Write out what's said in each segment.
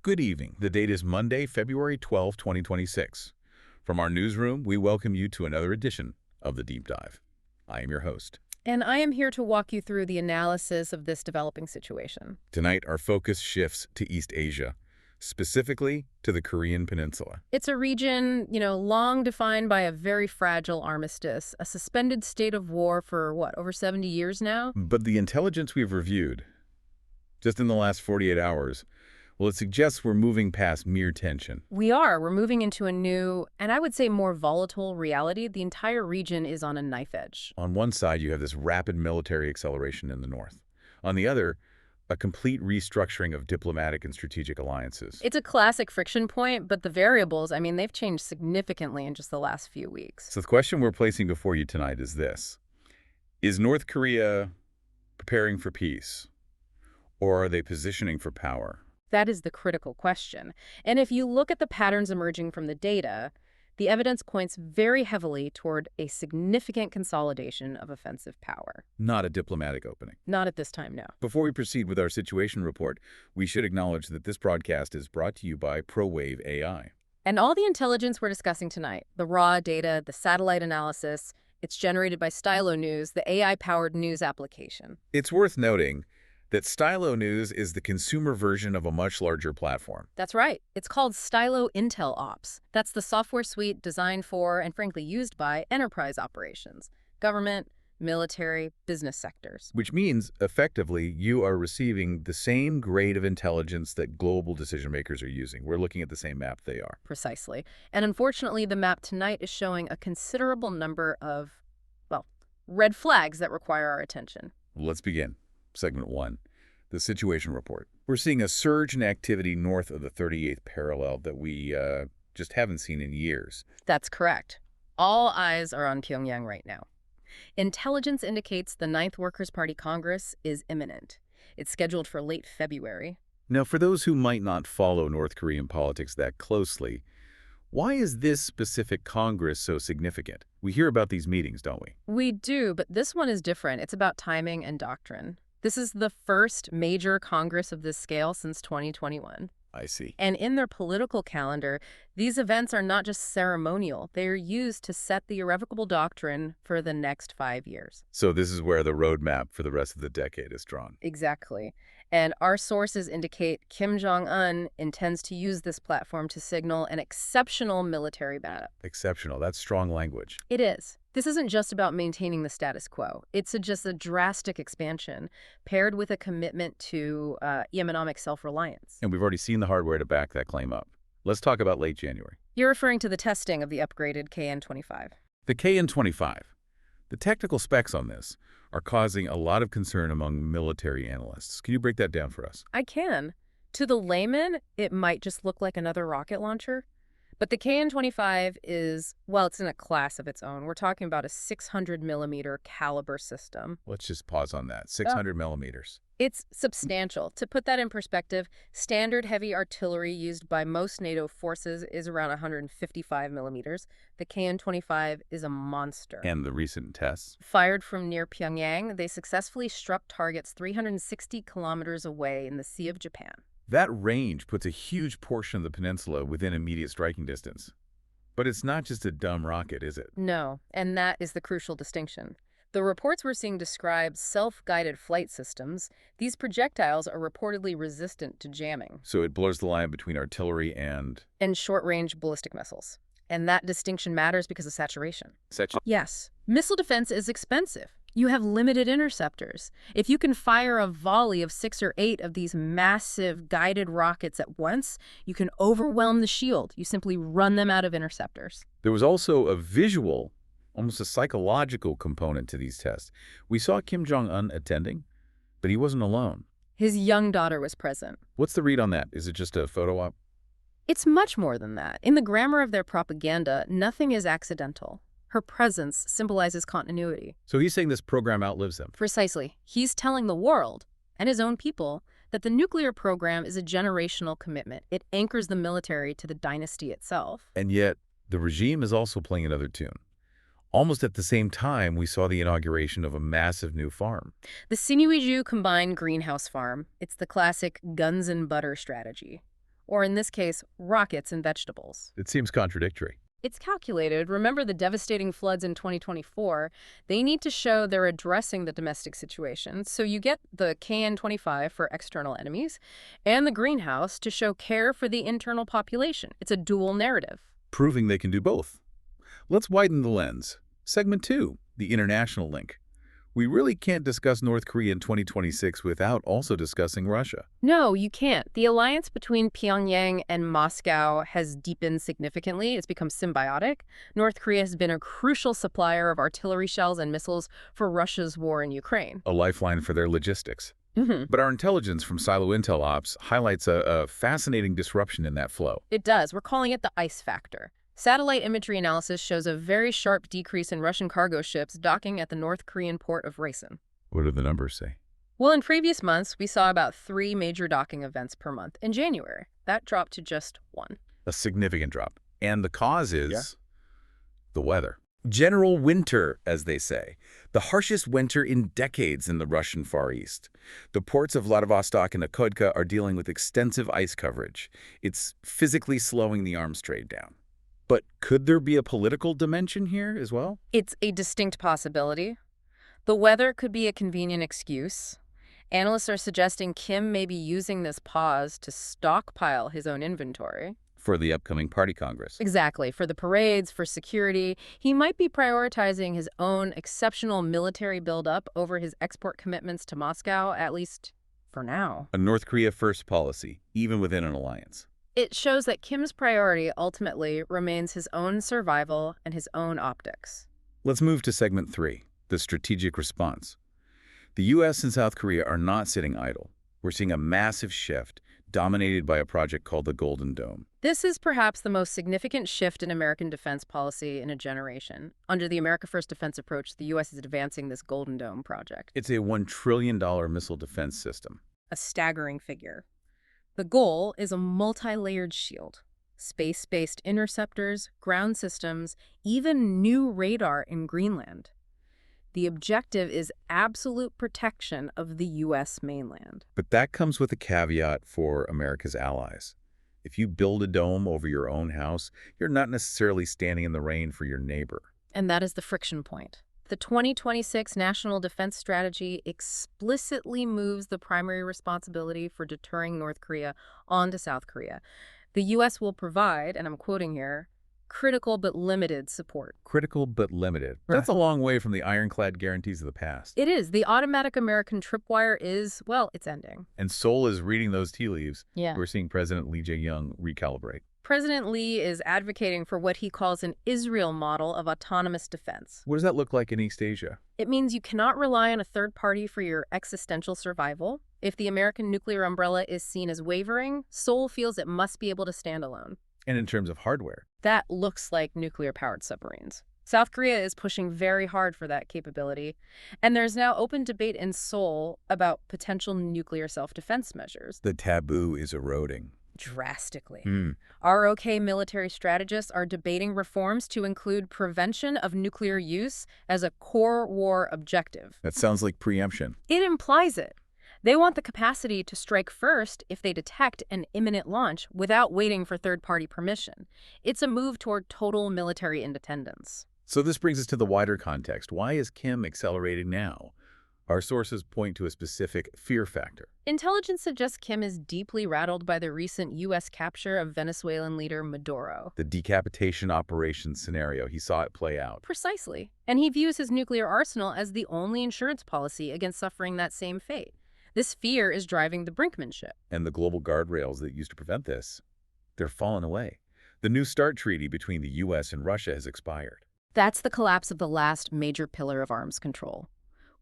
Good evening. The date is Monday, February 12, 2026. From our newsroom, we welcome you to another edition of The Deep Dive. I am your host. And I am here to walk you through the analysis of this developing situation. Tonight, our focus shifts to East Asia, specifically to the Korean Peninsula. It's a region, long defined by a very fragile armistice, a suspended state of war for, over 70 years now? But the intelligence we've reviewed, just in the last 48 hours, well, it suggests we're moving past mere tension. We're moving into a new, and I would say more volatile reality. The entire region is on a knife edge. On one side, you have this rapid military acceleration in the north. On the other, a complete restructuring of diplomatic and strategic alliances. It's a classic friction point, but the variables, they've changed significantly in just the last few weeks. So the question we're placing before you tonight is this. Is North Korea preparing for peace, or are they positioning for power? That is the critical question. And if you look at the patterns emerging from the data, the evidence points very heavily toward a significant consolidation of offensive power. Not a diplomatic opening. Not at this time, no. Before we proceed with our situation report, we should acknowledge that this broadcast is brought to you by ProWave AI. And all the intelligence we're discussing tonight, the raw data, the satellite analysis, it's generated by Stylo News, the AI-powered news application. It's worth noting that Stylo News is the consumer version of a much larger platform. That's right. It's called Stylo Intel Ops. That's the software suite designed for, and frankly used by, enterprise operations, government, military, business sectors. Which means, effectively, you are receiving the same grade of intelligence that global decision makers are using. We're looking at the same map they are. Precisely. And unfortunately, the map tonight is showing a considerable number of, red flags that require our attention. Let's begin. Segment 1, the situation report. We're seeing a surge in activity north of the 38th parallel that we just haven't seen in years. That's correct. All eyes are on Pyongyang right now. Intelligence indicates the 9th Workers' Party Congress is imminent. It's scheduled for late February. Now, for those who might not follow North Korean politics that closely, why is this specific Congress so significant? We hear about these meetings, don't we? We do, but this one is different. It's about timing and doctrine. This is the first major Congress of this scale since 2021. I see. And in their political calendar, these events are not just ceremonial. They are used to set the irrevocable doctrine for the next 5 years. So this is where the roadmap for the rest of the decade is drawn. Exactly. And our sources indicate Kim Jong Un intends to use this platform to signal an exceptional military backup. Exceptional. That's strong language. It is. This isn't just about maintaining the status quo. It's just a drastic expansion paired with a commitment to economic self-reliance. And we've already seen the hardware to back that claim up. Let's talk about late January. You're referring to the testing of the upgraded KN-25. The KN-25. The technical specs on this are causing a lot of concern among military analysts. Can you break that down for us? I can. To the layman, it might just look like another rocket launcher. But the KN-25 is, it's in a class of its own. We're talking about a 600-millimeter caliber system. Let's just pause on that. 600 millimeters. It's substantial. To put that in perspective, standard heavy artillery used by most NATO forces is around 155 millimeters. The KN-25 is a monster. And the recent tests? Fired from near Pyongyang, they successfully struck targets 360 kilometers away in the Sea of Japan. That range puts a huge portion of the peninsula within immediate striking distance. But it's not just a dumb rocket, is it? No, and that is the crucial distinction. The reports we're seeing describe self-guided flight systems. These projectiles are reportedly resistant to jamming. So it blurs the line between artillery and short-range ballistic missiles. And that distinction matters because of saturation. Saturation? Yes. Missile defense is expensive. You have limited interceptors. If you can fire a volley of 6 or 8 of these massive guided rockets at once, you can overwhelm the shield. You simply run them out of interceptors. There was also a visual, almost a psychological component to these tests. We saw Kim Jong Un attending, but he wasn't alone. His young daughter was present. What's the read on that? Is it just a photo op? It's much more than that. In the grammar of their propaganda, nothing is accidental. Her presence symbolizes continuity. So he's saying this program outlives them. Precisely. He's telling the world, and his own people, that the nuclear program is a generational commitment. It anchors the military to the dynasty itself. And yet, the regime is also playing another tune. Almost at the same time, we saw the inauguration of a massive new farm. The Sinuiju Combined Greenhouse Farm. It's the classic guns and butter strategy. or in this case, rockets and vegetables. It seems contradictory. It's calculated. Remember the devastating floods in 2024? They need to show they're addressing the domestic situation. So you get the KN-25 for external enemies and the greenhouse to show care for the internal population. It's a dual narrative. Proving they can do both. Let's widen the lens. Segment 2, the international link. We really can't discuss North Korea in 2026 without also discussing Russia. No, you can't. The alliance between Pyongyang and Moscow has deepened significantly. It's become symbiotic. North Korea has been a crucial supplier of artillery shells and missiles for Russia's war in Ukraine. A lifeline for their logistics. But our intelligence from Stylo Intel Ops highlights a fascinating disruption in that flow. It does. We're calling it the ice factor. Satellite imagery analysis shows a very sharp decrease in Russian cargo ships docking at the North Korean port of Rason. What do the numbers say? Well, in previous months, we saw about 3 major docking events per month. In January, that dropped to just 1. A significant drop. And the cause is the weather. General winter, as they say. The harshest winter in decades in the Russian Far East. The ports of Vladivostok and Okhotsk are dealing with extensive ice coverage. It's physically slowing the arms trade down. But could there be a political dimension here as well? It's a distinct possibility. The weather could be a convenient excuse. Analysts are suggesting Kim may be using this pause to stockpile his own inventory. For the upcoming party congress. Exactly. For the parades, for security. He might be prioritizing his own exceptional military buildup over his export commitments to Moscow, at least for now. A North Korea first policy, even within an alliance. It shows that Kim's priority ultimately remains his own survival and his own optics. Let's move to segment 3, the strategic response. The U.S. and South Korea are not sitting idle. We're seeing a massive shift dominated by a project called the Golden Dome. This is perhaps the most significant shift in American defense policy in a generation. Under the America First defense approach, the U.S. is advancing this Golden Dome project. It's a $1 trillion missile defense system. A staggering figure. The goal is a multi-layered shield. Space-based interceptors, ground systems, even new radar in Greenland. The objective is absolute protection of the U.S. mainland. But that comes with a caveat for America's allies. If you build a dome over your own house, you're not necessarily standing in the rain for your neighbor. And that is the friction point. The 2026 National Defense Strategy explicitly moves the primary responsibility for deterring North Korea onto South Korea. The U.S. will provide, and I'm quoting here, critical but limited support. Critical but limited. Right. That's a long way from the ironclad guarantees of the past. It is. The automatic American tripwire is, well, it's ending. And Seoul is reading those tea leaves. Yeah. We're seeing President Lee Jae-young recalibrate. President Lee is advocating for what he calls an Israel model of autonomous defense. What does that look like in East Asia? It means you cannot rely on a third party for your existential survival. If the American nuclear umbrella is seen as wavering, Seoul feels it must be able to stand alone. And in terms of hardware? That looks like nuclear-powered submarines. South Korea is pushing very hard for that capability, and there's now open debate in Seoul about potential nuclear self-defense measures. The taboo is eroding. Drastically. ROK military strategists are debating reforms to include prevention of nuclear use as a core war objective. That sounds like preemption. It implies it. They want the capacity to strike first if they detect an imminent launch without waiting for third-party permission. It's a move toward total military independence. So this brings us to the wider context. Why is Kim accelerating now? Our sources point to a specific fear factor. Intelligence suggests Kim is deeply rattled by the recent U.S. capture of Venezuelan leader Maduro. The decapitation operation scenario, he saw it play out. Precisely. And he views his nuclear arsenal as the only insurance policy against suffering that same fate. This fear is driving the brinkmanship. And the global guardrails that used to prevent this, they're falling away. The New START treaty between the U.S. and Russia has expired. That's the collapse of the last major pillar of arms control.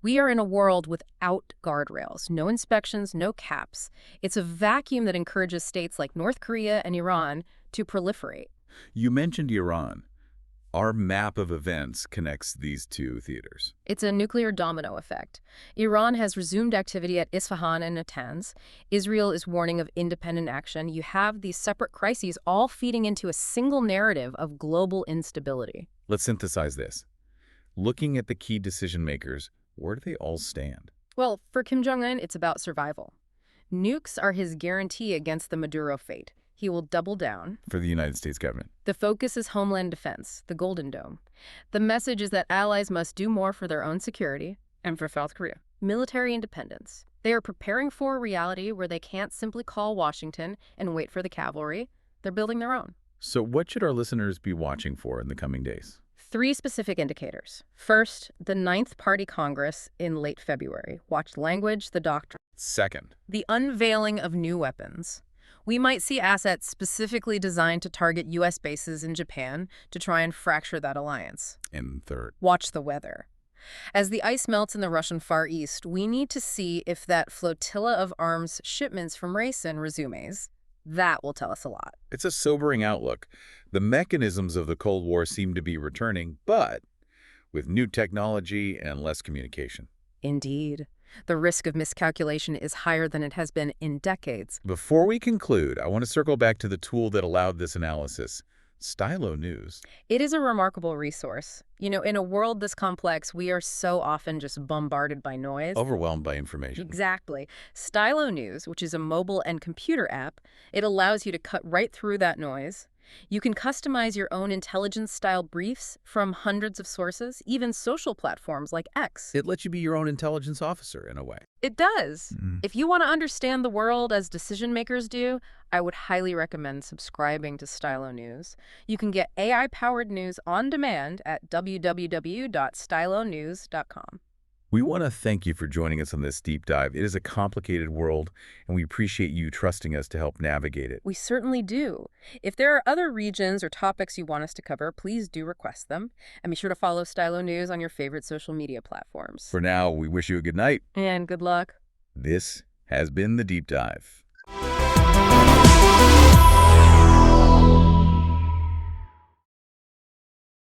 We are in a world without guardrails, no inspections, no caps. It's a vacuum that encourages states like North Korea and Iran to proliferate. You mentioned Iran. Our map of events connects these two theaters. It's a nuclear domino effect. Iran has resumed activity at Isfahan and Natanz. Israel is warning of independent action. You have these separate crises all feeding into a single narrative of global instability. Let's synthesize this. Looking at the key decision makers, where do they all stand? Well, for Kim Jong Un, it's about survival. Nukes are his guarantee against the Maduro fate. He will double down. For the United States government. The focus is homeland defense, the Golden Dome. The message is that allies must do more for their own security. And for South Korea. Military independence. They are preparing for a reality where they can't simply call Washington and wait for the cavalry. They're building their own. So what should our listeners be watching for in the coming days? 3 specific indicators. First, the Ninth Party Congress in late February. Watch language, the doctrine. Second, The unveiling of new weapons. We might see assets specifically designed to target U.S. bases in Japan to try and fracture that alliance. and third. Watch the weather. As the ice melts in the Russian Far East, we need to see if that flotilla of arms shipments from Rayson resumes. That will tell us a lot. It's a sobering outlook. The mechanisms of the Cold War seem to be returning, but with new technology and less communication. Indeed. The risk of miscalculation is higher than it has been in decades. Before we conclude, I want to circle back to the tool that allowed this analysis, Stylo News. It is a remarkable resource. You know, in a world this complex, we are so often just bombarded by noise. Overwhelmed by information. Exactly. Stylo News, which is a mobile and computer app, it allows you to cut right through that noise. You can customize your own intelligence-style briefs from hundreds of sources, even social platforms like X. It lets you be your own intelligence officer, in a way. It does. Mm. If you want to understand the world as decision makers do, I would highly recommend subscribing to Stylo News. You can get AI-powered news on demand at www.stylonews.com. We want to thank you for joining us on this deep dive. It is a complicated world, and we appreciate you trusting us to help navigate it. We certainly do. If there are other regions or topics you want us to cover, please do request them. And be sure to follow Stylo News on your favorite social media platforms. For now, we wish you a good night. And good luck. This has been The Deep Dive.